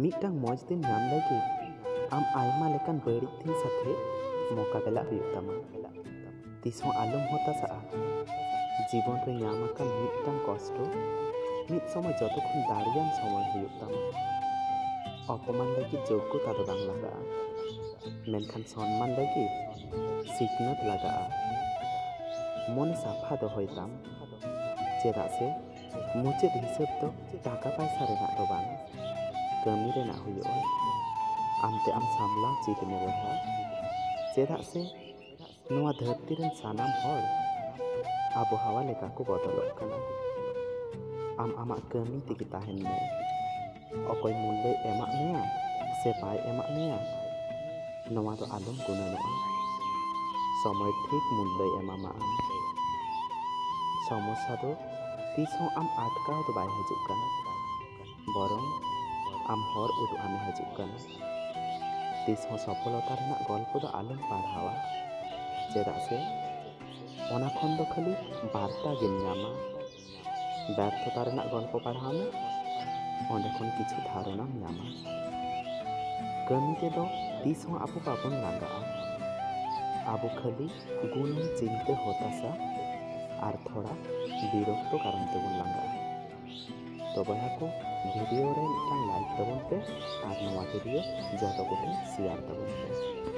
मिट्टांग मौज दिन नाम लगे आम आयमा लेकान बड़ी दिन साथे मोकाबेला हुयुग तामा तिसों आलम हताशा जीवन रे नामाकान मिट्टांग कष्ट मिट समय जतखन दाड़ियान समय हुयुग तामा अपमान लगी योग्यता दो बांग लागा मेनखान सम्मान लगी सिखनत लागा मन साफा दो होयताम चेदा से मुचाद हिसाब तो टाका पैसा रेना दो बांग कमी रेना हुयुग आमते आम सामला चीज में रहा चेदा से नवा धरती रेन सानाम हर आबहावा लेका को बदलक कना आम आमा कमी तेगी ताहेन में अकोय मूल्य एमा मेया से बाय एमा मेया नवा तो आलम गुनानोआ समय ठीक मूल्य एमा मा समस्या दो तीसों आम आटकाव तो बाय हजुक कना बरं आम हर उदु आमे हजुक कना तीसों सफलता रेना गल्प दो आलम पढ़ावा चेदा से ओना खन दो खाली बार्ता गेम नामा व्यर्थता रेना गल्प पढ़ाव में ओंडे खन किछु धारणा नामा कमी ते दो तीसों आबो बाबन लांगा आबो खाली गुण चिंते होतासा आर थोड़ा विरक्त कारण तेबन लांगा तो बहा को वीडियो रे मिटांग लाइक तबन पे आर नवा वीडियो जतो को शेयर तबन पे।